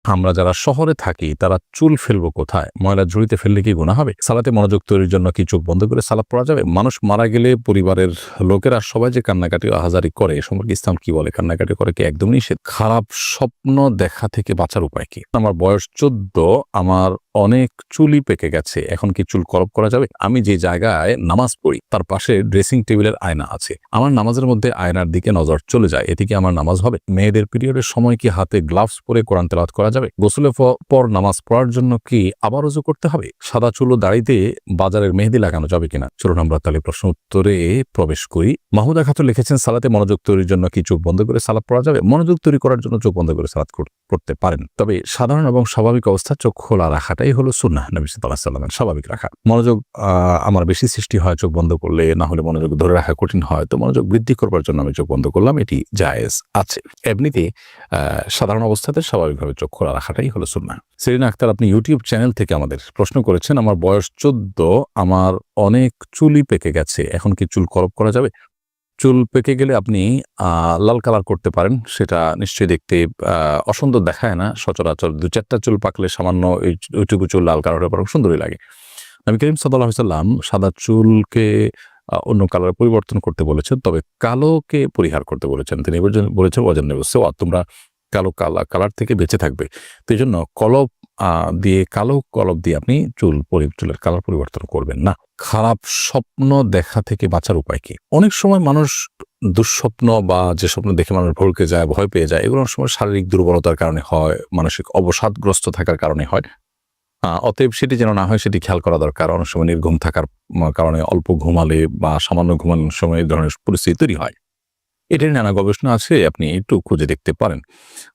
আমরা যারা শহরে থাকি তারা চুল ফেলবো কোথায়? ময়লা ঝুড়িতে ফেললে কি গুনাহ হবে? সালাতে মনোযোগ তৈরির জন্য কি চোখ বন্ধ করে সালাত পড়া যাবে? মানুষ মারা গেলে পরিবারের লোকেরা সবাই যে কান্নাকাটি ও আহাজারি করে এ সম্পর্কে ইসলাম কি বলে? কান্নাকাটি করে কি একদমই নিষেধ? খারাপ স্বপ্ন দেখা থেকে বাঁচার উপায় কি? আমার বয়স ১৪, আমার অনেক চুলই পেকে গেছে। এখন কি চুল কলপ করা যাবে? আমি যে জায়গায় নামাজ পড়ি তার পাশে ড্রেসিং টেবিলের আয়না আছে। আমার নামাজের মধ্যে আয়নার দিকে নজর চলে যায়। এতে কি আমার নামাজ হবে? মেয়েদের পিরিয়ডের সময় কি হাতে গ্লাভস পরে কোরআন তেলাওয়াত করা যাবে? গোসলের পর নামাজ পড়ার জন্য কি আবার ওযু করতে হবে? সাদা চুল ও দাড়িতে বাজারের মেহেদি লাগানো যাবে কিনা? চলুন আমরা তাহলে প্রশ্ন উত্তরে প্রবেশ করি। মাহমুদা খাতুন লিখেছেন, সালাতে মনোযোগ তৈরির জন্য কি চোখ বন্ধ করে সালাত পড়া যাবে? মনোযোগ তৈরি করার জন্য চোখ বন্ধ করে সালাত পড়তে পারেন, তবে সাধারণ এবং স্বাভাবিক অবস্থা চোখ খোলা রাখাটাই হলো সুন্নাহ নবী সাল্লাল্লাহু আলাইহি ওয়াসাল্লামের। স্বাভাবিক রাখা। মনোযোগ আমার বেশি সৃষ্টি হয় চোখ বন্ধ করলে, না হলে মনোযোগ ধরে রাখা কঠিন হয়, তো মনোযোগ বৃদ্ধি করবার জন্য আমি চোখ বন্ধ করলাম, এটি জায়েজ আছে। এমনিতে সাধারণ অবস্থাতে স্বাভাবিকভাবে চোখ খোলা রাখাটাই হলো সুন্নাহ। সেরিনা আক্তার, আপনি ইউটিউব চ্যানেল থেকে আমাদের প্রশ্ন করেছেন, আমার বয়স ১৪, আমার অনেক চুলই পেকে গেছে, এখন কি চুল কলপ করা যাবে? চুল পেকে গেলে আপনি লাল কালার করতে পারেন। সেটা নিশ্চয়ই দেখতে অসুন্দর দেখায় না সচরাচর। ২-৪ টা চুল পাকলে সামান্য ওইটুকু চুল লাল কালার হলে বরং সুন্দরই লাগে। নবী করিম সাল্লাল্লাহু আলাইহি ওয়াসাল্লাম সাদা চুলকে অন্য কালারে পরিবর্তন করতে বলেছেন, তবে কালোকে পরিহার করতে বলেছেন। তিনি বলেছেন ওয়াজান্নাবু সাওয়াদ, তোমরা কালো কালার থেকে বেঁচে থাকবে। তো এইজন্য কালো কলপ দিয়ে আপনি চুলের কালার পরিবর্তন করবেন না। খারাপ স্বপ্ন দেখা থেকে বাঁচার উপায় কি? অনেক সময় মানুষ দুঃস্বপ্ন বা যে স্বপ্ন দেখে মানুষ ভড়কে যায়, ভয় পেয়ে যায়, এগুলো অনেক সময় শারীরিক দুর্বলতার কারণে হয়, মানসিক অবসাদগ্রস্ত থাকার কারণে হয়। অতএব সেটি যেন না হয় সেটি খেয়াল করা দরকার। অনেক সময় নির্ঘুম থাকার কারণে অল্প ঘুমালে বা সামান্য ঘুমানোর সময় এই ধরনের পরিস্থিতি তৈরি হয়। এটার নানা গবেষণা আছে, আপনি একটু খুঁজে দেখতে পারেন।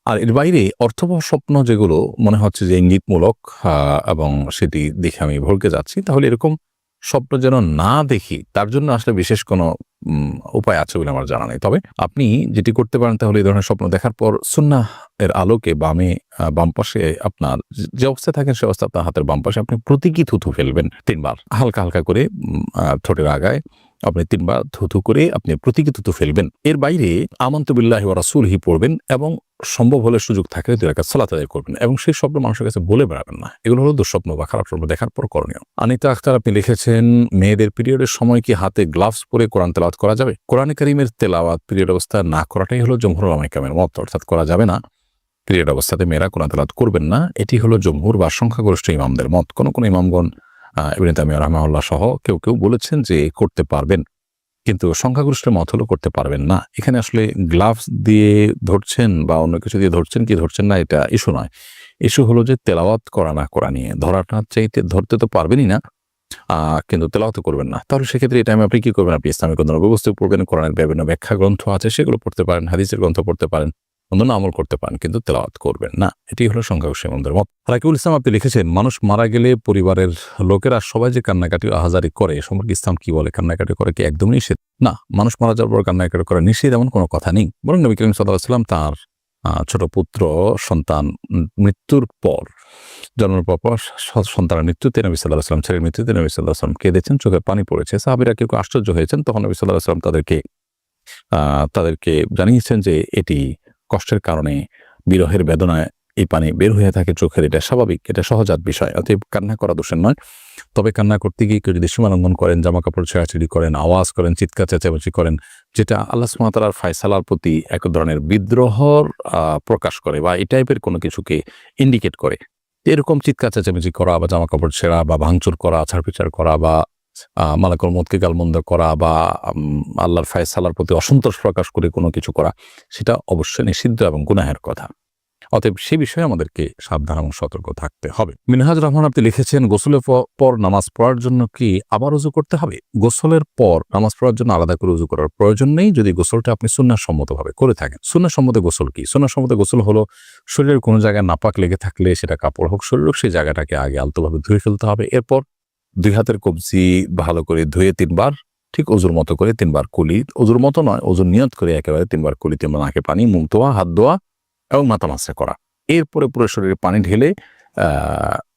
আর এর বাইরে অর্থবহ স্বপ্ন যেগুলো মনে হচ্ছে যে ইঙ্গিতমূলক এবং সেটি দেখে আমি ভড়কে যাচ্ছি, তাহলে এরকম স্বপ্ন যেন না দেখি তার জন্য আসলে বিশেষ কোনো উপায় আছে বলে আমার জানা নেই। তবে আপনি যেটি করতে পারেন তাহলে এই ধরনের স্বপ্ন দেখার পর সুন্নাহ এর আলোকে বাম পাশে আপনার যে অবস্থায় থাকেন সে অবস্থায় আপনার হাতের বাম পাশে আপনি প্রতীকী থুথু ফেলবেন ৩ বার। হালকা, হালকা করে ঠোঁটের আগায় আপনি ৩ বার থুথু করে আপনি প্রতীকী থুথু ফেলবেন। এর বাইরে আমানতু বিল্লাহি ওয়া রাসূলিহি পড়বেন এবং সম্ভব হলে সুযোগ থাকলে ২ রাকাত সালাত আদায় করবেন এবং সেই স্বপ্ন মানুষের কাছে বলে বেড়াবেন না। এগুলো হলো দুঃস্বপ্ন বা খারাপ স্বপ্ন দেখার পর করণীয়। আনিতা আক্তার, আপনি লিখেছেন, মেয়েদের পিরিয়ডের সময় কি হাতে গ্লাভস পরে কোরআন তেলাওয়াত করা যাবে? কোরআনে কারীমের তেলাওয়াত পিরিয়ড অবস্থায় না করাটাই হলো জমহুর উলামায়ে কেরামের মত, অর্থাৎ করা যাবে না। পিরিয়ড অবস্থাতে মেয়েরা কোরআন তেলাওয়াত করবেন না, এটি হলো জমহুর বা সংখ্যাগরিষ্ঠ ইমামদের মত। কোন ইমামগণ ইবনে তাইমিয়া রাহিমাহুল্লাহ সহ কেউ বলেছেন যে করতে পারবেন, কিন্তু সংখ্যাগরিষ্ঠের মত হলো করতে পারবেন না। এখানে আসলে গ্লাভস দিয়ে ধরছেন বা অন্য কিছু দিয়ে ধরছেন কি ধরছেন না এটা ইস্যু নয়। ইস্যু হলো যে তেলাওয়াত করা না করা নিয়ে। ধরাটা চাইতে ধরতে তো পারবেনই না, কিন্তু তেলাওয়াত করবেন না। তাহলে সেক্ষেত্রে এই টাইমে আপনি কি করবেন? আপনি ইসলামিক অন্যান্য ব্যবস্থা পড়বেন, কোরআনের বিভিন্ন ব্যাখ্যা গ্রন্থ আছে সেগুলো পড়তে পারেন, হাদিসের গ্রন্থ পড়তে পারেন, অন্যান্য আমল করতে পারেন, কিন্তু তেলাওয়াত করবেন না। এটি হলো সংখ্যাগরিষ্ঠ ইমামদের মত। রাকিবুল ইসলাম, আপনি লিখেছেন, মানুষ মারা গেলে পরিবারের লোকেরা সবাই যে কান্নাকাটি আহাজারি করে এ সম্পর্কে ইসলাম কি বলে? কান্নাকাটি করে কি একদমই নিষেধ? না, মানুষ মারা যাওয়ার পর কান্নাকাটি করা নিষেধ এমন কোনো কথা নেই। বরং নবী করিম সাল্লাল্লাহু আলাইহি ওয়াসাল্লাম তার ছোট পুত্র সন্তান মৃত্যুর পর, জন্মের পর সন্তানের মৃত্যুতে নবী সাল্লাল্লাহু আলাইহি ওয়াসাল্লাম, ছেলের মৃত্যুতে নবী সাল্লাল্লাহু আলাইহি ওয়াসাল্লাম কেঁদেছেন, চোখে পানি পড়েছে। সাহাবীরা কেউ আশ্চর্য হয়েছেন। তখন নবী সাল্লাল্লাহু আলাইহি ওয়াসাল্লাম তাদেরকে জানিয়েছেন যে এটি কষ্টের কারণে, বিরহের বেদনায় এই পানি বের হয়ে থাকে চোখের, এটা স্বাভাবিক, এটা সহজাত বিষয়। অতএব কান্না করা দোষের নয়। তবে কান্না করতে গিয়ে কেউ যদি সীমা লঙ্ঘন করেন, জামা কাপড় ছেঁড়াছেড়ি করেন, আওয়াজ করেন, চিৎকার চেঁচামেচি করেন, যেটা আল্লাহ সুবহানাহু ওয়া তাআলার ফায়সালার প্রতি এক ধরনের বিদ্রোহর প্রকাশ করে বা এই টাইপের কোনো কিছুকে ইন্ডিকেট করে, এরকম চিৎকার চেঁচামেচি করা বা জামা কাপড় ছেঁড়া বা ভাঙচুর করা, আছাড়-বিচার করা বা মালাকুল মউতকে গালমন্দ করা বা আল্লাহর ফায়সালার প্রতি অসন্তোষ প্রকাশ করে কোনো কিছু করা, সেটা অবশ্যই নিষিদ্ধ এবং গুনাহের কথা। অতএব সে বিষয়ে আমাদেরকে সাবধান এবং সতর্ক থাকতে হবে। মিনহাজ রহমান, আপনি লিখেছেন, গোসলের পর নামাজ পড়ার জন্য কি আবার ওযু করতে হবে? গোসলের পর নামাজ পড়ার জন্য আলাদা করে ওযু করার প্রয়োজন নেই, যদি গোসলটা আপনি সুন্নাহসম্মতভাবে করে থাকেন। সুন্নাহসম্মত গোসল কি? সুন্নাহসম্মত গোসল হলো শরীরের কোনো জায়গায় নাপাক লেগে থাকলে, সেটা কাপড় হোক, শরীর হোক, সেই জায়গাটাকে আগে আলতোভাবে ধুয়ে ফেলতে হবে। এরপর ২ হাতের কবজি ভালো করে ধুয়ে ৩ বার, ঠিক ওযুর মতো করে 3 বার কুলি, ওযুর মতো নয়, ওযুর নিয়ত করে একেবারে 3 বার কুলি, 3 বার নাকে পানি, মুখ ধোয়া, হাত ধোয়া এবং মাথা মাসা করা। এরপরে পুরো শরীরে পানি ঢেলে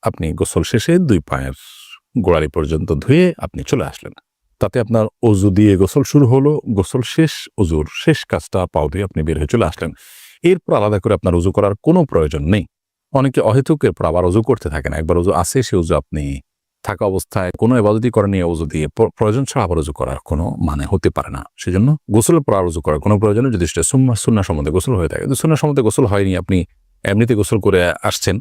আপনি গোসল শেষে 2 পায়ের গোড়ালি পর্যন্ত ধুয়ে আপনি চলে আসলেন। তাতে আপনার ওযু দিয়ে গোসল শুরু হলো, গোসল শেষ, ওযুর শেষ কাজটা পাও ধুয়ে আপনি বের হয়ে চলে আসলেন। এরপর আলাদা করে আপনার ওযু করার কোনো প্রয়োজন নেই। অনেকে অহেতুকের পর আবার অজু করতে থাকেন। একবার অজু আসে, সে অজু আপনি থাকা অবস্থায় কোনো ইবাদতই করেন নিয়ে অজু দিয়ে প্রয়োজন ছাড়া আবার অজু করার কোনো মানে হতে পারে না। সেজন্য গোসলের পর আর অজু করার কোনো প্রয়োজন নেই, যদি সেটা সুন্নাহ সম্বন্ধে গোসল হয়ে থাকে। সুন্নাহ সম্বন্ধে গোসল হয়নি, আপনি এমনিতে গোসল করে আসছেন,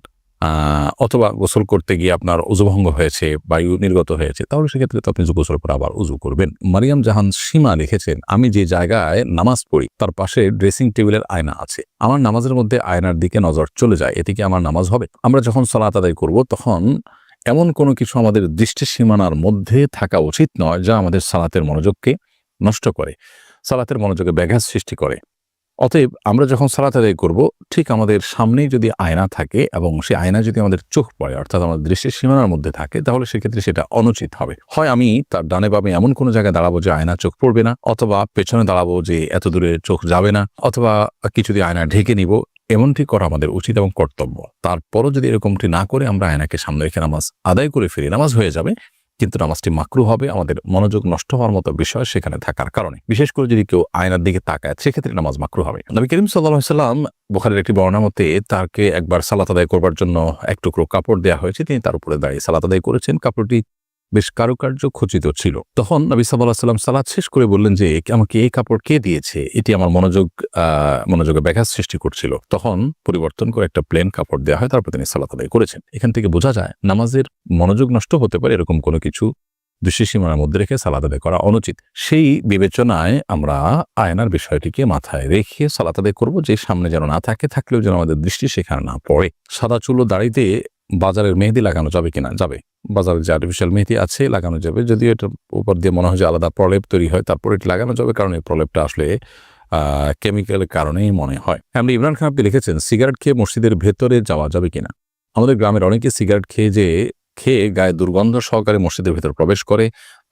অথবা গোসল করতে গিয়ে আপনার অজুভঙ্গ হয়েছে, বায়ু নির্গত হয়েছে, তাহলে সেক্ষেত্রে তো আপনি গোসল করে আবার উজু করবেন। মারিয়াম জাহান সীমা লিখেছেন, আমি যে জায়গায় নামাজ পড়ি তার পাশে ড্রেসিং টেবিলের আয়না আছে। আমার নামাজের মধ্যে আয়নার দিকে নজর চলে যায়, এতে কি আমার নামাজ হবে? আমরা যখন সালাত আদায় করব তখন এমন কোনো কিছু আমাদের দৃষ্টি সীমানার মধ্যে থাকা উচিত নয় যা আমাদের সালাতের মনোযোগকে নষ্ট করে, সালাতের মনোযোগে ব্যাঘাত সৃষ্টি করে। অতএব আমরা যখন সালাত আদায় করব, ঠিক আমাদের সামনেই যদি আয়না থাকে এবং সেই আয়না যদি আমাদের চোখ পড়ে, অর্থাৎ আমাদের দৃষ্টির সীমানার মধ্যে থাকে, তাহলে সেক্ষেত্রে সেটা অনুচিত হবে। হয় আমি তার ডানে বামে এমন কোনো জায়গায় দাঁড়াবো যে আয়না চোখ পড়বে না, অথবা পেছনে দাঁড়াবো যে এত দূরে চোখ যাবে না, অথবা কিছু দিয়ে আয়না ঢেকে নিব। এমনটি করা আমাদের উচিত এবং কর্তব্য। তারপরও যদি এরকমটি না করে আমরা আয়নাকে সামনে রেখে নামাজ আদায় করে ফিরি, নামাজ হয়ে যাবে, কিন্তু নামাজটি মাকরু হবে, আমাদের মনোযোগ নষ্ট হওয়ার মতো বিষয় সেখানে থাকার কারণে। বিশেষ করে যদি কেউ আয়নার দিকে তাকায়, সেক্ষেত্রে নামাজ মাকরু হবে। নবী করিম সাল্লাল্লাহু আলাইহি ওয়াসাল্লাম, বুখারীর একটি বর্ণনা মতে, তাকে একবার সালাত আদায় করবার জন্য এক টুকরো কাপড় দেওয়া হয়েছে, তিনি তার উপরে দাঁড়িয়ে সালাত আদায় করেছেন। কাপড়টি বেশ কারুকার্য খচিত ছিল। তখন নবী সাল্লাল্লাহু আলাইহি ওয়াসাল্লাম সালাত শেষ করে বললেন যে, আমাকে এই কাপড় কে দিয়েছে? এটি আমার মনোযোগে ব্যাঘাত সৃষ্টি করছিল। তখন পরিবর্তন করে একটা প্লেন কাপড় দেওয়া হয়, তারপর তিনি সালাত আদায় করেছেন। এখান থেকে বোঝা যায় নামাজের মনোযোগ নষ্ট হতে পারে, এরকম কোনো কিছু দৃষ্টিসীমার মধ্যে রেখে সালাত আদায় করা অনুচিত। সেই বিবেচনায় আমরা আয়নার বিষয়টিকে মাথায় রেখে সালাত আদায় করব, যে সামনে যেন না থাকে, থাকলেও যেন আমাদের দৃষ্টি সেখানে না পড়ে। সাদা চুল ও দাড়িতে বাজারের মেহেদি লাগানো যাবে কিনা? যাবে। বাজারে যে আর্টিফিশিয়াল মেহেদি আছে লাগানো যাবে, যদিও এটার উপর দিয়ে মনে হয় যে আলাদা প্রলেপ তৈরি হয়, তারপর এটি লাগানো যাবে, কারণ এই প্রলেপটা আসলে কেমিক্যালের কারণেই মনে হয়। আপনি ইমরান খান আপনি লিখেছেন, সিগারেট খেয়ে মসজিদের ভেতরে যাওয়া যাবে কিনা? আমাদের গ্রামের অনেকে সিগারেট খেয়ে গায়ে দুর্গন্ধ সহকারে মসজিদের ভেতর প্রবেশ করে,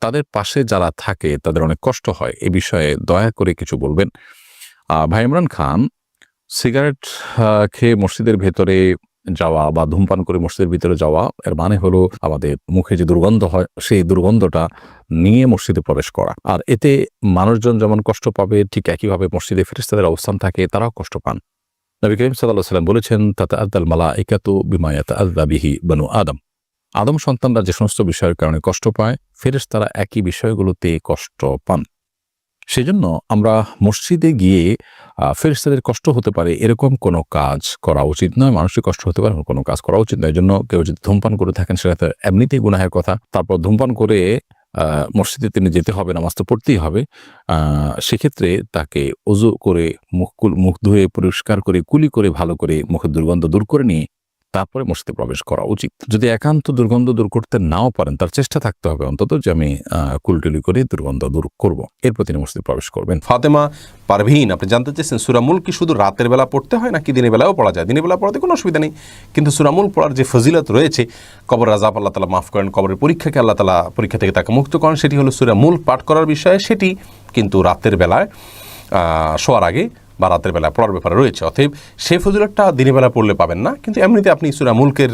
তাদের পাশে যারা থাকে তাদের অনেক কষ্ট হয়। এ বিষয়ে দয়া করে কিছু বলবেন। ভাই ইমরান খান, সিগারেট খেয়ে মসজিদের ভেতরে যাওয়া বা ধূমপান করে মসজিদের ভিতরে যাওয়া, এর মানে হলো আমাদের মুখে যে দুর্গন্ধ হয় সেই দুর্গন্ধটা নিয়ে মসজিদে প্রবেশ করা। আর এতে মানুষজন যেমন কষ্ট পাবে, ঠিক একইভাবে মসজিদে ফেরেশতাদের অবস্থান থাকে, তারাও কষ্ট পান। নবী করিম সাল্লাল্লাহু আলাইহি ওয়াসাল্লাম বলেছেন, তাতাআদ্দাল মালাইকাতু বিমা ইয়াতাআদ্দা বিহি বানু আদম। আদম সন্তানরা যে সমস্ত বিষয়ের কারণে কষ্ট পায়, ফেরেশতারা একই বিষয়গুলোতে কষ্ট পান। সেজন্য আমরা মসজিদে গিয়ে ফেরেশতাদের কষ্ট হতে পারে এরকম কোনো কাজ করা উচিত নয়, মানুষের কষ্ট হতে পারে কোনো কাজ করা উচিত নয়। এই জন্য কেউ যদি ধূমপান করে থাকেন, সেটা তো এমনিতেই গুনাহের কথা। তারপর ধূমপান করে মসজিদে তিনি যেতে হবে, নামাজ তো পড়তেই হবে। সেক্ষেত্রে তাকে ওযু করে মুখ ধুয়ে পরিষ্কার করে কুলি করে ভালো করে মুখের দুর্গন্ধ দূর করে নিয়ে তারপরে মসজিদে প্রবেশ করা উচিত। যদি একান্ত দুর্গন্ধ দূর করতে নাও পারেন, তার চেষ্টা থাকতে হবে অন্তত যে আমি কুলটুলি করে দুর্গন্ধ দূর করব, এরপর তিনি মসজিদে প্রবেশ করবেন। ফাতেমা পারভীন আপনি জানতে চেয়েছেন, সূরা মুলক কি শুধু রাতের বেলা পড়তে হয় নাকি দিনের বেলাও পড়া যায়? দিনের বেলা পড়াতে কোনো অসুবিধা নেই, কিন্তু সূরা মুলক পড়ার যে ফজিলত রয়েছে, কবর আযাব আল্লাহ তাআলা মাফ করেন, কবরের পরীক্ষাকে আল্লাহ তাআলা পরীক্ষা থেকে তাকে মুক্ত করেন, সেটি হলো সূরা মুলক পাঠ করার বিষয়ে। সেটি কিন্তু রাতের বেলায় শোয়ার আগে বা রাতের বেলা পড়ার ব্যাপারে রয়েছে। অতএব সেই ফজিলতটা দিনের বেলা পড়লে পাবেন না, কিন্তু এমনিতে আপনি সূরা মুলকের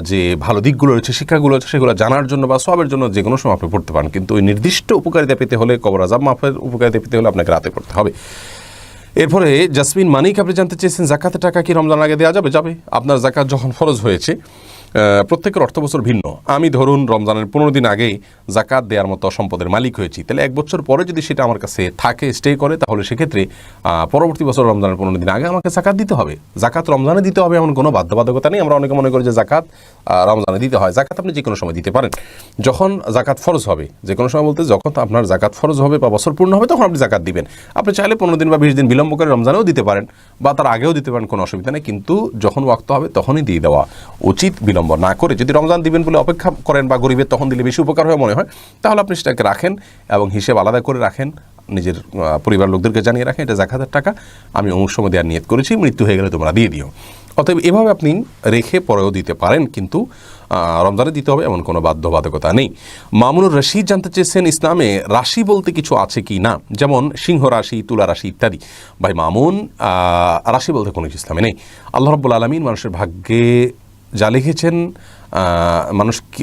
যে ভালো দিকগুলো রয়েছে, শিক্ষাগুলো রয়েছে, সেগুলো জানার জন্য বা সওয়াবের জন্য যে কোনো সময় আপনি পড়তে পারেন। কিন্তু ওই নির্দিষ্ট উপকারিতা পেতে হলে, কবর আযাব মাফের উপকারিতা পেতে হলে আপনাকে রাতে পড়তে হবে। এরপরে জাসমিন মানিক আপনি জানতে চেয়েছেন, জাকাতের টাকা কি রমজান আগে দেওয়া যাবে? যাবে। আপনার জাকাত যখন ফরজ হয়েছে, প্রত্যেকের অর্থবছর ভিন্ন। আমি ধরুন রমজানের 15 দিন আগেই জাকাত দেওয়ার মতো সম্পদের মালিক হয়েছি, তাহলে 1 বছর পরে যদি সেটা আমার কাছে থাকে, স্টে করে, তাহলে সেক্ষেত্রে পরবর্তী বছর রমজানের 15 দিন আগে আমাকে জাকাত দিতে হবে। জাকাত রমজানে দিতে হবে এমন কোনো বাধ্যবাধকতা নেই। আমরা অনেকে মনে করি যে জাকাত রমজানে দিতে হয়। জাকাত আপনি যে কোনো সময় দিতে পারেন। যখন জাকাত ফরজ হবে, যে কোনো সময় বলতে যখন আপনার জাকাত ফরজ হবে বা বছর পূর্ণ হবে, তখন আপনি জাকাত দিবেন। আপনি চাইলে 15 দিন বা 20 দিন বিলম্ব করে রমজানেও দিতে পারেন বা তার আগেও দিতে পারেন, কোনো অসুবিধা নেই। কিন্তু যখন ওয়াক্ত হবে তখনই দিয়ে দেওয়া উচিত, বিলম্ব না করে। যদি রমজান দিবেন বলে অপেক্ষা করেন বা গরিবের তখন দিলে বেশি উপকার হয় মনে হয়, তাহলে আপনি সেটাকে রাখেন এবং হিসেব আলাদা করে রাখেন, নিজের পরিবার লোকদেরকে জানিয়ে রাখেন, এটা জাকাতের টাকা, আমি অমুক সময় দেওয়ার নিয়ত করেছি, মৃত্যু হয়ে গেলে তোমরা দিয়ে দিও। অতএব এভাবে আপনি রেখে পরেও দিতে পারেন, কিন্তু রমজানে দিতে হবে এমন কোনো বাধ্যবাধকতা নেই। মামুনুর রশিদ জানতে চেয়েছেন, ইসলামে রাশি বলতে কিছু আছে কি না, যেমন সিংহ রাশি, তুলা রাশি ইত্যাদি। ভাই মামুন, রাশি বলতে কোনো কিছু ইসলামে নেই। আল্লাহ রাব্বুল আলামিন মানুষের ভাগ্যে যা লিখেছেন,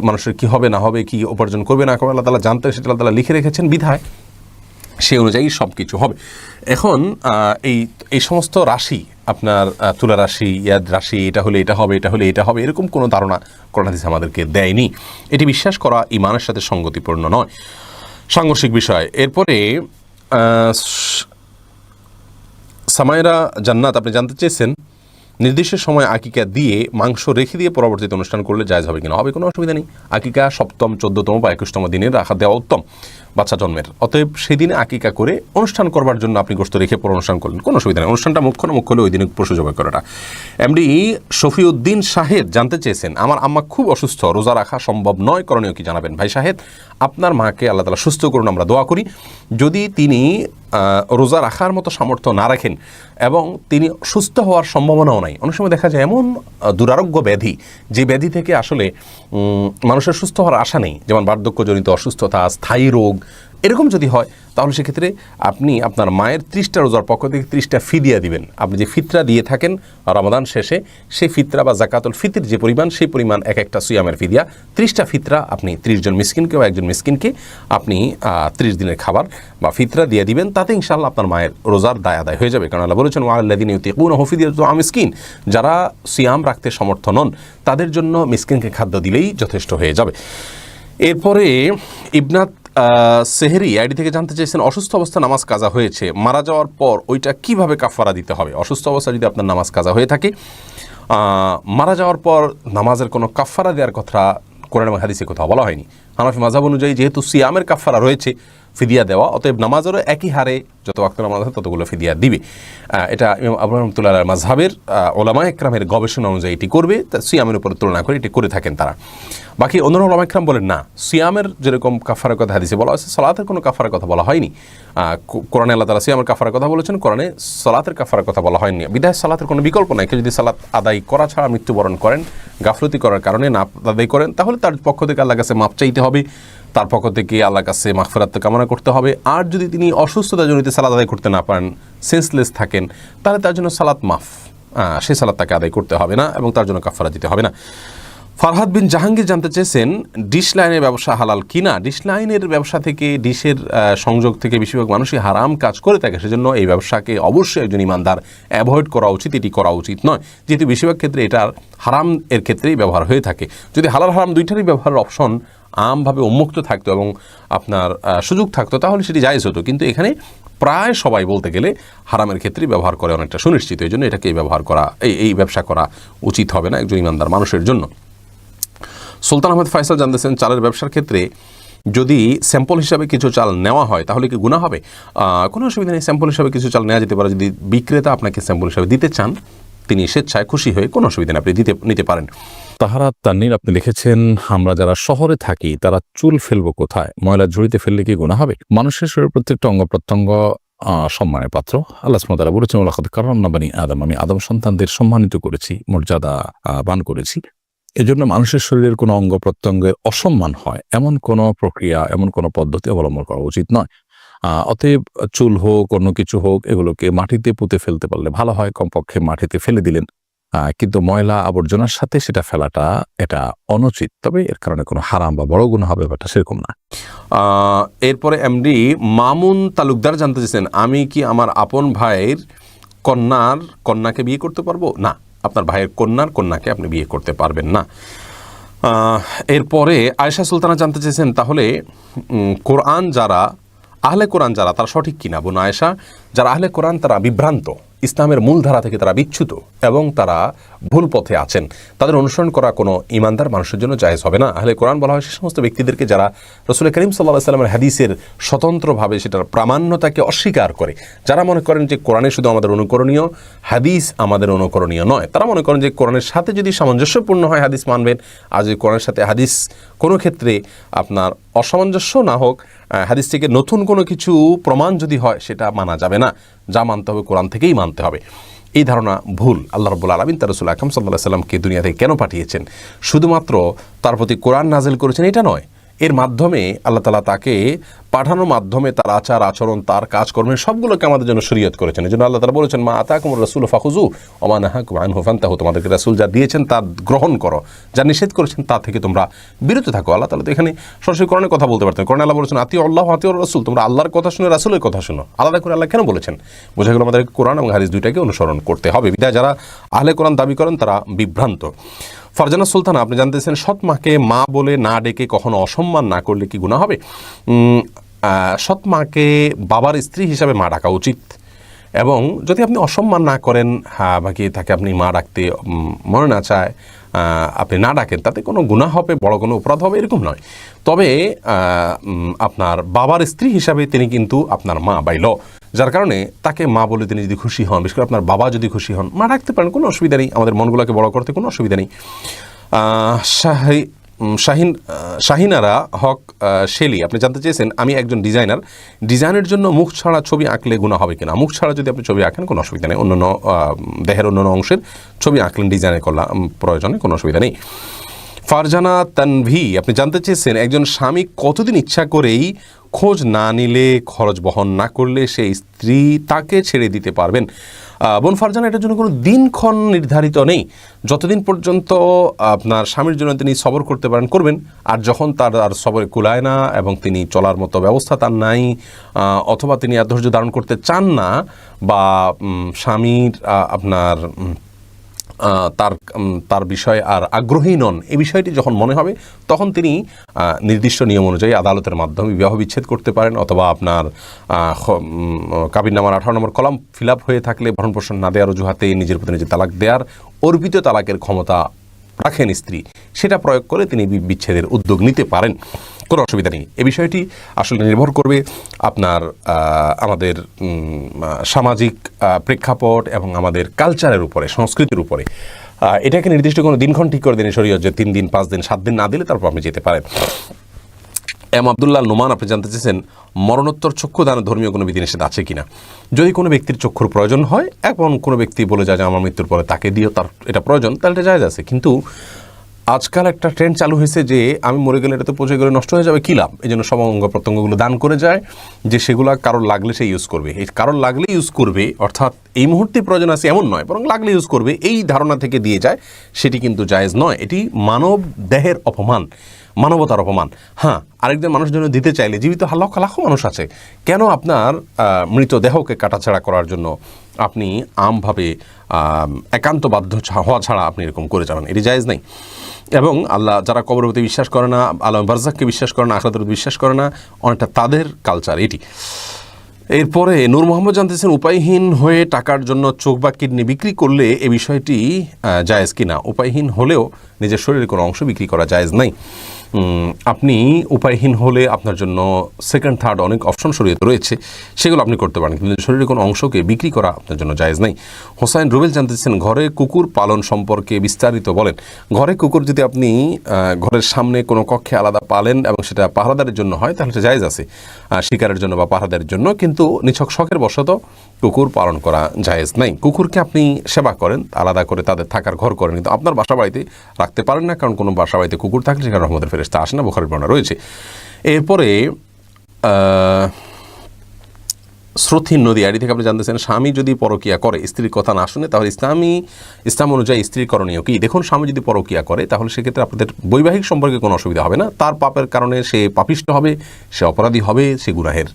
মানুষের কি হবে না হবে, কি উপার্জন করবে না করবে, আল্লাহ তাআলা জানতেন, সেটা আল্লাহ তাআলা লিখে রেখেছেন। বিধায় সেই অনুযায়ী সব কিছু হবে। এখন এই সমস্ত রাশি আপনার তুলা রাশি, ইয়াদ রাশি, এটা হলে এটা হবে, এটা হলে এটা হবে, এরকম কোনো ধারণা কোরআন হাদিস আমাদেরকে দেয়নি। এটি বিশ্বাস করা ঈমানের সাথে সঙ্গতিপূর্ণ নয়, সাংঘর্ষিক বিষয়। এরপরে সামায়রা জান্নাত আপনি জানতে চেয়েছেন নির্দিষ্ট সময় আকিকা দিয়ে মাংস রেখে দিয়ে পরবর্তীতে অনুষ্ঠান করলে জায়েজ হবে কিনা। হবে, কোনো অসুবিধা নেই। আকিকা 7ম 14তম বা 21তম দিনে রাখা দেওয়া উত্তম বাচ্চা জন্মের। অতএব সেদিনে আকিকা করে অনুষ্ঠান করবার জন্য আপনি গোশত রেখে পর অনুষ্ঠান করলেন, কোনো অসুবিধা নেই। অনুষ্ঠানটা মুখ্য না মুখ্য হলে ওই দিনে পশু জবাই করাটা। এমডি শফিউদ্দিন শাহেদ জানতে চেয়েছেন আমার আম্মা খুব অসুস্থ, রোজা রাখা সম্ভব নয়, করণীয় কি জানাবেন। ভাই শাহেদ, আপনার মাকে আল্লাহ তাআলা সুস্থ করুন, আমরা দোয়া করি। যদি তিনি রোজা রাখার মতো সামর্থ্য না রাখেন এবং তিনি সুস্থ হওয়ার সম্ভাবনাও নাই, অনেক সময় দেখা যায় এমন দুরারোগ্য ব্যাধি যে ব্যাধি থেকে আসলে মানুষের সুস্থ হওয়ার আশা নেই, যেমন বার্ধক্যজনিত অসুস্থতা, স্থায়ী রোগ, এরকম যদি হয় তাহলে সেক্ষেত্রে আপনি আপনার মায়ের 30টা রোজার পক্ষ থেকে 30টা ফিদিয়া দিবেন। আপনি যে ফিতরা দিয়ে থাকেন রমাদান শেষে, সেই ফিতরা বা জাকাতুল ফিতর যে পরিমাণ, সেই পরিমাণ এক একটা সিয়ামের ফিদিয়া, 30টা ফিতরা আপনি 30 জন মিসকিনকে বা একজন মিসকিনকে আপনি 30 দিনের খাবার বা ফিতরা দিয়ে দিবেন। তাতে ইনশাআল্লাহ আপনার মায়ের রোজার দায় আদায় হয়ে যাবে। কারণ আল্লাহ বলেছেন ওয়াল্লাযিনা ইউতিকুনাহু ফিদিয়াতুন মিসকিন, যারা সিয়াম রাখতে সমর্থ নন তাদের জন্য মিসকিনকে খাদ্য দিলেই যথেষ্ট হয়ে যাবে। এরপরে ইবনাত সেহরি আইডি থেকে জানতে চেয়েছেন অসুস্থ অবস্থা নামাজ কাজা হয়েছে, মারা যাওয়ার পর ওইটা কিভাবে কাফারা দিতে হবে। অসুস্থ অবস্থা যদি আপনার নামাজ কাজা হয়ে থাকে, মারা যাওয়ার পর নামাজের কোনো কাফারা দেওয়ার কথা কোরআন এবং হাদিসে কোথাও বলা হয়নি। হানাফি মাযহাব অনুযায়ী যেহেতু সিয়ামের কাফারা রয়েছে ফিদিয়া দেওয়া, অতএব নামাজেরও একই হারে যত ওয়াক্ত নামাজ হয় ততগুলো ফিদিয়া দিবে। এটা ইমাম আবু রহমতুল্লাহ মাযহাবের ওলামা একরামের গবেষণা অনুযায়ী এটি করবে, সিয়ামের উপর তুলনা করে এটি করে থাকেন তারা। বাকি অন্য ওলামা একরাম বলেন না, সিয়ামের যেরকম কাফারার কথা হাদিসে বলা হয়েছে, সালাতের কোনো কাফারার কথা বলা হয়নি। কোরআনে আল্লাহ তাআলা সিয়ামের কাফারার কথা বলেছেন, কোরআনে সালাতের কাফারার কথা বলা হয়নি। বিধায় সালাতের কোনো বিকল্প নাই। কেউ যদি সালাত আদায় করা ছাড়া মৃত্যুবরণ করেন, গাফলতি করার কারণে না আদায় করেন, তাহলে তার পক্ষ থেকে আল্লাহর কাছে মাপ চাইতে হবে, তার পক্ষ থেকে আল্লাহর কাছে মাগফিরাত কামনা করতে হবে। আর যদি তিনি অসুস্থতা জনিত সালাত আদায় করতে না পারেন, সেন্সলেস থাকেন, তাহলে তার জন্য সালাত মাফ, সেই সালাত তাকে আদায় করতে হবে না এবং তার জন্য কাফারা দিতে হবে না। ফারহাদ বিন জাহাঙ্গীর জানতে চেয়েছেন ডিশ লাইনের ব্যবসা হালাল কিনা। ডিশ লাইনের ব্যবসা থেকে, ডিশের সংযোগ থেকে বেশিরভাগ মানুষই হারাম কাজ করে থাকে, সেজন্য এই ব্যবসাকে অবশ্যই একজন ইমানদার অ্যাভয়েড করা উচিত, এটি করা উচিত নয়, যেহেতু বেশিরভাগ ক্ষেত্রে এটার হারাম এর ক্ষেত্রেই ব্যবহার হয়ে থাকে। যদি হালাল হারাম দুইটারই ব্যবহারের অপশন আমভাবে উন্মুক্ত থাকতো এবং আপনার সুযোগ থাকতো তাহলে সেটি জায়েজ হতো, কিন্তু এখানে প্রায় সবাই বলতে গেলে হারামের ক্ষেত্রেই ব্যবহার করে অনেকটা সুনিশ্চিত। এই জন্য এটাকে ব্যবহার করা, এই ব্যবসা করা উচিত হবে না একজন ইমানদার মানুষের জন্য। সুলতান আহমেদ ফয়সাল জানতেছেন চালের ব্যবসার ক্ষেত্রে যদি স্যাম্পল হিসাবে কিছু চাল নেওয়া হয় তাহলে কি গুনাহ হবে। কোনো অসুবিধা নেই, স্যাম্পল হিসাবে কিছু চাল নেওয়া যেতে পারে। যদি বিক্রেতা আপনাকে স্যাম্পল হিসাবে দিতে চান, তিনি স্বেচ্ছায় খুশি হয়ে, কোনো অসুবিধা নেই, আপনি নিতে পারেন। তাহারাত তাননীর আপনি লিখেছেন আমরা যারা শহরে থাকি তারা চুল ফেলবো কোথায়, ময়লা ঝুড়িতে ফেললে কি গুনাহ হবে। মানুষের শরীরের প্রত্যেকটা অঙ্গ প্রত্যঙ্গ সম্মানের পাত্র। আল্লাহ সুবহানাহু ওয়া তাআলা বলেছেন ওয়ালাকাদ কাররামনা বানি আদম, আমি আদম সন্তানদের সম্মানিত করেছি, মর্যাদা বান করেছি। এজন্য মানুষের শরীরের কোনো অঙ্গ প্রত্যঙ্গের অসম্মান হয় এমন কোনো প্রক্রিয়া, এমন কোনো পদ্ধতি অবলম্বন করা উচিত নয়। অতএব চুল হোক, অন্য কিছু হোক, এগুলোকে মাটিতে পুঁতে ফেলতে পারলে ভালো হয়, কমপক্ষে মাটিতে ফেলে দিলেন। কিন্তু ময়লা আবর্জনার সাথে সেটা ফেলাটা এটা অনুচিত, তবে এর কারণে কোনো হারাম বা বড় গুনাহ হবে ব্যাপারটা সেরকম না। এরপরে এমডি মামুন তালুকদার জানতে চেয়েছেন আমি কি আমার আপন ভাইয়ের কন্যাকে বিয়ে করতে পারবো। না, আপনার ভাইয়ের কন্যাকে আপনি বিয়ে করতে পারবেন না। এরপরে আয়েশা সুলতানা জানতে চেয়েছেন তাহলে আহলে কোরআন যারা তারা সঠিক কিনা। বোন আয়েশা, যারা আহলে কোরআন তারা বিভ্রান্ত, ইসলামের মূলধারা থেকে তারা বিচ্যুত এবং তারা ভুল পথে আছেন, তাদের অনুসরণ করা কোনো ইমানদার মানুষের জন্য জায়েজ হবে না। আহলে কোরআন বলা হয় সে সমস্ত ব্যক্তিদেরকে যারা রাসূল করিম সাল্লাল্লাহু আলাইহি ওয়াসাল্লামের হাদিসের স্বতন্ত্রভাবে সেটার প্রামাণ্যতাকে অস্বীকার করে, যারা মনে করেন যে কোরআনে শুধু আমাদের অনুকরণীয়, হাদিস আমাদের অনুকরণীয় নয়। তারা মনে করেন যে কোরআনের সাথে যদি সামঞ্জস্যপূর্ণ হয় হাদিস মানবেন, আর যদি কোরআনের সাথে হাদিস কোনো ক্ষেত্রে আপনার অসামঞ্জস্য না হোক, হাদিস থেকে নতুন কোনো কিছু প্রমাণ যদি হয় সেটা মানা যাবে না, যা মানতে হবে কোরআন থেকেই মানতে হবে। এই ধারণা ভুল। আল্লাহ রাব্বুল আলামিন তার রাসূল আকরাম সাল্লাল্লাহু আলাইহি ওয়াসাল্লামকে দুনিয়া থেকে কেন পাঠিয়েছেন? শুধুমাত্র তার প্রতি কোরআন নাযিল করেছেন এটা নয়, এর মাধ্যমে আল্লাহ তাআলা তাকে পাঠানোর মাধ্যমে তার আচার আচরণ, তার কাজকর্মের সবগুলোকে আমাদের জন্য শরীয়ত করেছেন। এই জন্য আল্লাহ তাআলা বলেছেন, মা আতাকুমুর রাসূলু ফাখুযু ওয়া মা নাহাকুম আনহু ফান্তাহু, তোমাদেরকে রাসূল যা দিয়েছেন তা গ্রহণ করো, যা নিষেধ করেছেন তা থেকে তোমরা বিরত থাকো। আল্লাহ তাআলা তো এখানে সরাসরি কোরআনের কথা বলতে পারতেন। কোরআনে আল্লাহ বলেছেন, আতিউ আল্লাহ ওয়া আতিউর রাসূল, তোমরা আল্লাহর কথা শুনে রাসূলের কথা শুনো। আলাদা করে আল্লাহ কেন বলেছেন? বোঝা গেল আমাদের কোরআন এবং হাদিস দুইটাকে অনুসরণ করতে হবে। বিধায় যারা আহলে কোরআন দাবি করেন তারা বিভ্রান্ত। ফারজানা সুলতানা, আপনি জানতেছেন সৎ মাকে মা বলে না ডেকে কখনো অসম্মান না করলে কি গুনাহ হবে? সৎ মাকে বাবার স্ত্রী হিসাবে মা ডাকা উচিত, এবং যদি আপনি অসম্মান না করেন, বাকি তাকে আপনি মা ডাকতে মনে না চায়, আপনি না ডাকেন, তাতে কোনো গুনাহ হবে, বড় কোনো অপরাধ হবে এরকম নয়। তবে আপনার বাবার স্ত্রী হিসাবে তিনি কিন্তু আপনার মা বাইল, যার কারণে তাকে মা বলে তিনি যদি খুশি হন, বিশেষ করে আপনার বাবা যদি খুশি হন, মা ডাকতে পারেন, কোনো অসুবিধা নেই। আমাদের মনগুলোকে বড় করতে কোনো অসুবিধা নেই। শাহিনারা হক শেলি, আপনি জানতে চেয়েছেন আমি একজন ডিজাইনের জন্য মুখ ছাড়া ছবি আঁকলে গুনাহ হবে কিনা? মুখ ছাড়া যদি আপনি ছবি আঁকেন কোনো অসুবিধা নেই, অন্যান্য দেহের অন্যান্য অংশের ছবি আঁকলেন ডিজাইনের করলাম প্রয়োজনে, কোনো অসুবিধা নেই। ফারজানা তানভি, আপনি জানতে চেয়েছেন একজন স্বামী কতদিন ইচ্ছা করেই খোঁজ না নিলে, খরচ বহন না করলে সেই স্ত্রী তাকে ছেড়ে দিতে পারবেন? বোন ফারজানা, এটার জন্য কোনো দিনক্ষণ নির্ধারিত নেই। যতদিন পর্যন্ত আপনার স্বামীর জন্য তিনি সবর করতে পারেন করবেন, আর যখন তার আর সবরে কুলায় না এবং তিনি চলার মতো ব্যবস্থা তার নাই, অথবা তিনি আর ধৈর্য ধারণ করতে চান না, বা স্বামীর আপনার তার বিষয়ে আর আগ্রহী নন, এই বিষয়টি যখন মনে হবে, তখন তিনি নির্দিষ্ট নিয়ম অনুযায়ী আদালতের মাধ্যমে বিবাহ বিচ্ছেদ করতে পারেন, অথবা আপনার কাবিননামার 18 নম্বর কলাম ফিল আপ হয়ে থাকলে ভরণ পোষণ না দেওয়ার অজুহাতে নিজের প্রতি নিজে তালাক দেওয়ার অর্পিত তালাকের ক্ষমতা রাখেন স্ত্রী, সেটা প্রয়োগ করে তিনি বিচ্ছেদের উদ্যোগ নিতে পারেন, কোনো অসুবিধা নেই। এই বিষয়টি আসলে নির্ভর করবে আপনার আমাদের সামাজিক প্রেক্ষাপট এবং আমাদের কালচারের উপরে, সংস্কৃতির উপরে। এটাকে নির্দিষ্ট কোনো দিনক্ষণ ঠিক করে দিন শরীয়ত যে 3 দিন 5 দিন 7 দিন না দিলে তারপর আপনি যেতে পারেন। আব্দুল্লাহ নোমান, আপনি জানতে চেয়েছেন মরণোত্তর চক্ষু দানের ধর্মীয় কোনো বিধিনিষেধ আছে কিনা? যদি কোনো ব্যক্তির চক্ষুর প্রয়োজন হয় এবং কোনো ব্যক্তি বলে যায় যে আমার মৃত্যুর পরে তাকে দিও, তার এটা প্রয়োজন, তাহলে এটা জায়েজ আছে। কিন্তু আজকাল একটা ট্রেন্ড চালু হয়েছে যে আমি মরে গেলে এটা তো পচে গেলে নষ্ট হয়ে যাবে, কী লাভ? এই জন্য সব অঙ্গ প্রত্যঙ্গগুলো দান করে যায়, যে সেগুলো কারোর লাগলে সে ইউজ করবে। এই কারোর লাগলে ইউজ করবে অর্থাৎ এই মুহূর্তে প্রয়োজন আছে এমন নয়, বরং লাগলে ইউজ করবে, এই ধারণা থেকে দিয়ে যায়, সেটি কিন্তু জায়েজ নয়। এটি মানব দেহের অপমান, মানবতার অপমান। হ্যাঁ, আরেকজন মানুষের জন্য দিতে চাইলে, জীবিত লাখ লাখ মানুষ আছে, কেন আপনার মৃতদেহকে কাটাছাড়া করার জন্য আপনি আমভাবে একান্ত বাধ্য হওয়া ছাড়া আপনি এরকম করে যাবেন? এটি জায়েজ নেই। এবং আল্লাহ যারা কবরের প্রতি বিশ্বাস করে না, আল্লাহ বারজাককে বিশ্বাস করে না, আখিরাতের প্রতি বিশ্বাস করে না, অনেকটা তাদের কালচার এটি। এরপরে নূর মোহাম্মদ জানতেছেন উপায়হীন হয়ে টাকার জন্য চোখ বা কিডনি বিক্রি করলে এ বিষয়টি জায়েজ কিনা? উপায়হীন হলেও নিজের শরীরের কোনো অংশ বিক্রি করা জায়েজ নাই। আপনি উপায়হীন হলে আপনার জন্য সেকেন্ড থার্ড অনেক অপশন শরীয়তে রয়েছে, সেগুলো আপনি করতে পারেন, কিন্তু শরীরের কোনো অংশকে বিক্রি করা আপনার জন্য জায়েজ নাই। হোসাইন রুবেল জানতেছেন ঘরে কুকুর পালন সম্পর্কে বিস্তারিত বলেন। ঘরে কুকুর যদি আপনি ঘরের সামনে কোনো কক্ষে আলাদা পালেন এবং সেটা পাহারাদারের জন্য হয়, তাহলে সেটা জায়েজ আছে, শিকারের জন্য বা পাহারাদারের জন্য। কিন্তু নিছক শখের বশত কুকুর পালন করা জায়েজ নাই। কুকুরকে আপনি সেবা করেন, আলাদা করে তাদের থাকার ঘর করেন, কিন্তু আপনার বাসা বাড়িতে রাখতে পারেন না, কারণ কোনো বাসা বাড়িতে কুকুর থাকলে সেখানে রহমতের ফেরেশতা আসে না, বুখারীর বর্ণনা রয়েছে। এরপরে স্রোতহীন নদী আইডি থেকে আপনি জানতেছেন স্বামী যদি পরকিয়া করে, স্ত্রীর কথা না শুনে, তাহলে ইসলাম অনুযায়ী স্ত্রীর করণীয় কি? দেখুন, স্বামী যদি পরকিয়া করে তাহলে সেক্ষেত্রে আপনাদের বৈবাহিক সম্পর্কে কোনো অসুবিধা হবে না। তার পাপের কারণে সে পাপিষ্ট হবে, সে অপরাধী হবে, সে গুনাহের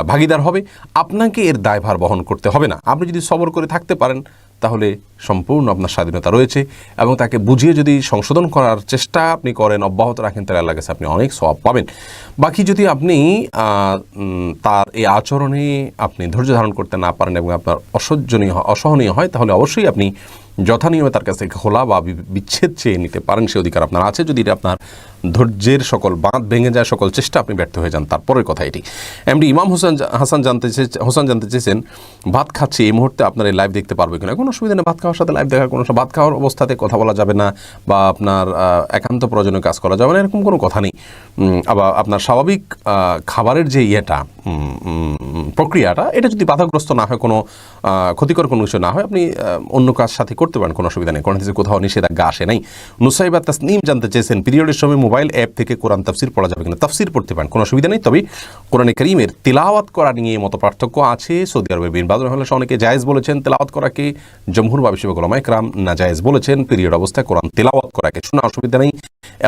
ভাগীদার হবে। আপনাকে এর দায়ভার বহন করতে হবে না। আপনি যদি সবর করে থাকতে পারেন তাহলে সম্পূর্ণ আপনার স্বাধীনতা রয়েছে, এবং তাকে বুঝিয়ে যদি সংশোধন করার চেষ্টা আপনি করেন, অব্যাহত রাখেন, তাহলে আল্লাহর কাছে আপনি অনেক সওয়াব পাবেন। বাকি যদি আপনি তার এই আচরণে আপনি ধৈর্য ধারণ করতে না পারেন এবং আপনার অসহনীয় হয়, তাহলে অবশ্যই আপনি যথানিয়মে তার কাছ থেকে খোলা বা বিচ্ছেদ চেয়ে নিতে পারেন, সে অধিকার আপনার আছে। যদি এটা আপনার ধৈর্যের সকল বাঁধ ভেঙে যায়, সকল চেষ্টা আপনি ব্যর্থ হয়ে যান, তারপরের কথা এটি। এমডি ইমাম হোসেন জানতে চেয়েছেন ভাত খাচ্ছি, এই মুহূর্তে আপনার এই লাইভ দেখতে পারবে কিনা? কোনো অসুবিধা নেই, ভাত খাওয়ার সাথে লাইভ দেখার কোনো, ভাত খাওয়ার অবস্থাতে কথা বলা যাবে না বা আপনার একান্ত প্রয়োজনীয় কাজ করা যাবে না, এরকম কোনো কথা নেই। আবার আপনার স্বাভাবিক খাবারের যে প্রক্রিয়াটা, এটা যদি বাধাগ্রস্ত না হয়, কোনো ক্ষতিকর কোনো কিছু না হয়, আপনি অন্য কাজ সাথে করতে পারেন, কোনো অসুবিধা নেই, কোনো কোথাও নিষেধাজ্ঞা আসে নাই। নুসাইবা তাসনিম জানতে চেয়েছেন পিরিয়ডের সময় মোবাইল মোবাইল অ্যাপ থেকে কোরআন তাফসির পড়া যাবে কিনা? তাফসির পড়তে পারেন, কোনো অসুবিধা নেই। তবে কোরআনে কারীমের তিলাওয়াত করা নিয়ে মত পার্থক্য আছে। সৌদি আরবের বিন বাজ রাহিমাহুল্লাহ অনেকে জায়েজ বলেছেন তিলাওয়াত করাকে, জমহুর বা বেশিরভাগ উলামায়ে কেরাম নাজায়েজ বলেছেন। পিরিয়ড অবস্থায় কোরআন তিলাওয়াত করাকে শোনা অসুবিধা নেই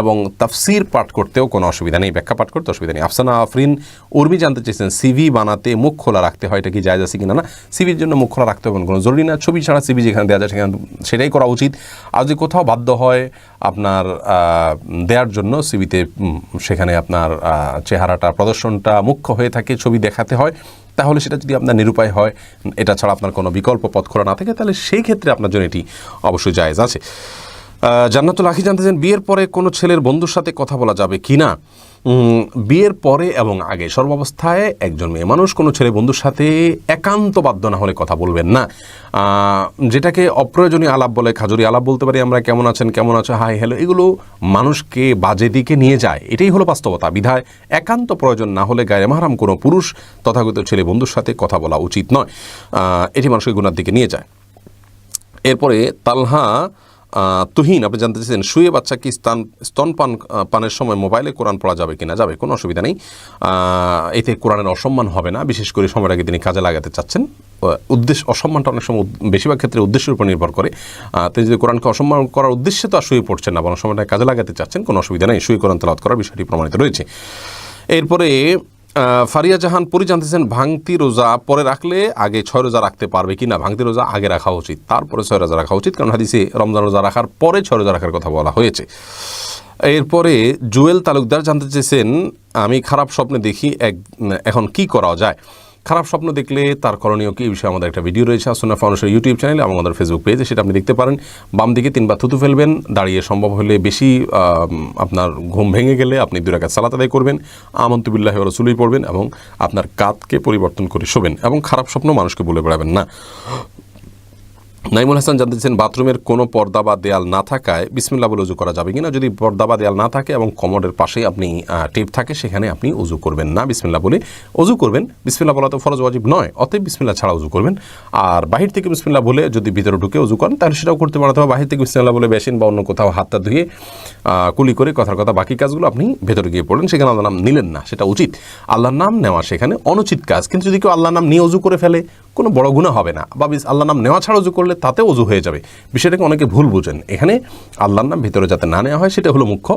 এবং তাফসির পাঠ করতেও কোনো অসুবিধা নেই, ব্যাখ্যা পাঠ করতে অসুবিধা নেই। আফসানা আফরিন উর্মি জানতে চেয়েছেন সিভি বানাতে মুখ খোলা রাখতে হয়, এটা কি জায়েজ আছে কিনা? না, সিভির জন্য মুখ খোলা রাখতে হবে কোনো জরুরি না। ছবি ছাড়া সিভি যেখানে দেওয়া যায় সেখানে সেটাই করা উচিত। আর যদি কোথাও বাধ্য হয় আপনার দেওয়ার জন্য সিভিতে, সেখানে আপনার চেহারাটা প্রদর্শনটা মুখ্য হয়ে থাকে, ছবি দেখাতে হয়, তাহলে সেটা যদি আপনার নিরুপায় হয়, এটা ছাড়া আপনার কোনো বিকল্প পথ খোলা না থাকে, তাহলে সেই ক্ষেত্রে আপনার জন্য এটি অবশ্যই জায়েজ আছে। জান্নাতুল আখি জানতে চান বিয়ের পরে কোনো ছেলের বন্ধুর সাথে কথা বলা যাবে কি না? বিয়ের পরে এবং আগে সর্বাবস্থায় একজন মেয়ে মানুষ কোনো ছেলে বন্ধুর সাথে একান্ত বাধ্য না হলে কথা বলবেন না। যেটাকে অপ্রয়োজনীয় আলাপ বলে, খাজুরি আলাপ বলতে পারি আমরা, কেমন আছেন, কেমন আছো, হাই হ্যালো, এগুলো মানুষকে বাজে দিকে নিয়ে যায়। এটাই হলো বাস্তবতা। বিধায় একান্ত প্রয়োজন না হলে গায়ে মাহরাম কোনো পুরুষ তথাগত ছেলে বন্ধুর সাথে কথা বলা উচিত নয়। এটি মানুষকে গুনার দিকে নিয়ে যায়। এরপরে তালহা তুহিন আপনি জানতে চাইছেন শুয়ে বাচ্চাকে স্তনপান পানের সময় মোবাইলে কোরআন পড়া যাবে কিনা? যাবে, কোনো অসুবিধা নেই। এতে কোরআনের অসম্মান হবে না, বিশেষ করে সময়টাকে তিনি কাজে লাগাতে চাচ্ছেন। উদ্দেশ্য, অসম্মানটা অনেক সময় বেশিরভাগ ক্ষেত্রে উদ্দেশ্যের উপর নির্ভর করে। তিনি যদি কোরআনকে অসম্মান করার উদ্দেশ্যে তো আর শুয়ে পড়ছেন না, বরং সময়টা কাজে লাগাতে চাচ্ছেন, কোনো অসুবিধা নেই, শুয়ে কোরআন তেলাওয়াত করার বিষয়টি প্রমাণিত রয়েছে। এরপরে ফারিয়া জাহান পুরি জানতেছেন ভাঙতি রোজা পরে রাখলে আগে 6 রোজা রাখতে পারবে কি না? ভাঙতি রোজা আগে রাখা উচিত, তারপরে 6 রোজা রাখা উচিত, কারণ হাদিসে রমজান রোজা রাখার পরে 6 রোজা রাখার কথা বলা হয়েছে। এরপরে জুয়েল তালুকদার জানতে চেয়েছেন আমি খারাপ স্বপ্নে দেখি, এখন কি করা যায়? খারাপ স্বপ্ন দেখলে তার করণীয় কি, এই বিষয়ে আমাদের একটা ভিডিও রয়েছে সুন্নাহ ফাউন্ডেশন ইউটিউব চ্যানেলে এবং আমাদের ফেসবুক পেজে, সেটা আপনি দেখতে পারেন। বাম দিকে 3 বার থুতু ফেলবেন, দাঁড়িয়ে সম্ভব হলে বেশি আপনার ঘুম ভেঙে গেলে আপনি 2 রাকাত সালাত আদায় করবেন, আমানতু বিল্লাহি ওয়া রাসূলিহি পড়বেন এবং আপনার কাতকে পরিবর্তন করে শোবেন এবং খারাপ স্বপ্ন মানুষকে বলে বেড়াবেন না। নাইমুল হাসান জানতে চাইছেন বাথরুমের কোনো পর্দা বা দেয়াল না থাকায় বিসমিল্লাহ বলে উজু করা যাবে কিনা? যদি পর্দা বা দেয়াল না থাকে এবং কমোডের পাশেই আপনি টেপ থাকে, সেখানে আপনি উজু করবেন না, বিসমিল্লাহ বলে উজু করবেন। বিসমিল্লাহ বলা তো ফরজ ওয়াজিব নয়, অতএব বিসমিল্লাহ ছাড়া উজু করবেন। আর বাহির থেকে বিসমিল্লাহ বলে যদি ভিতরে ঢুকে উজু করেন তাহলে সেটাও করতে পারেন, অথবা বাহির থেকে বিসমিল্লাহ বলে বেসিন বা অন্য কোথাও হাতটা ধুয়ে কুলি করে কথার কথা বাকি কাজগুলো আপনি ভেতরে গিয়ে পড়লেন, সেখানে আল্লাহর নাম নিলেন না, সেটা উচিত। আল্লাহর নাম নেওয়া সেখানে অনুচিত কাজ। কিন্তু যদি কেউ আল্লাহর নাম নিয়ে উজু করে ফেলে কোনো বড় গুনাহ হবে না, বা আল্লাহর নাম নেওয়া ছাড়া উজু করলে তাতে উজু হয়ে যাবে। বিষয়টাকে অনেকে ভুল বুঝেন। এখানে আল্লাহর নাম ভিতরে যাতে না নেওয়া হয় সেটা হলো মুখ্য।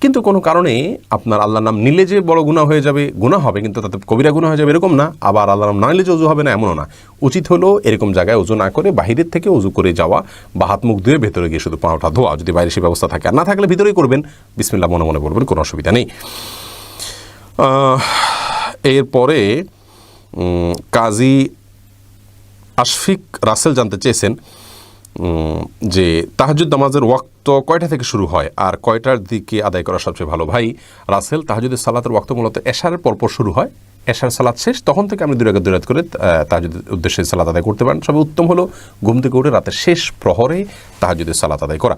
কিন্তু কোনো কারণে আপনার আল্লাহর নাম নিলে যে বড় গুনাহ হয়ে যাবে, গুনাহ হবে কিন্তু তাতে কবিরা গুনাহ হয়ে যাবে এরকম না, আবার আল্লাহর নাম না নিলে যে উজু হবে না এমনও না। উচিত হলো এরকম জায়গায় উজু না করে বাহিরের থেকে উজু করে যাওয়া বা হাত মুখ ধুয়ে ভেতরে গিয়ে শুধু পাওয়াটা ধোয়া, যদি বাইরে সে ব্যবস্থা থাকে। আর না থাকলে ভিতরেই করবেন, বিসমিল্লাহ মনে মনে বলবেন, কোনো অসুবিধা নেই। এরপরে কাজী আশফিক রাসেল জানতে চেয়েছেন যে তাহাজ্জুদ নামাজের ওয়াক্ত কয়টা থেকে শুরু হয় আর কয়টার দিকে আদায় করা সবচেয়ে ভালো? ভাই রাসেল, তাহাজ্জুদের সালাতের ওয়াক্ত মূলত এশারের পরপর শুরু হয়, এশার সালাত শেষ, তখন থেকে আপনি 2 রাকাত করে তাহাজ্জুদের উদ্দেশ্যে সালাত আদায় করতে পারেন। সবই উত্তম হলো ঘুম থেকে উঠে রাতের শেষ প্রহরে তাহাজ্জুদের সালাত আদায় করা।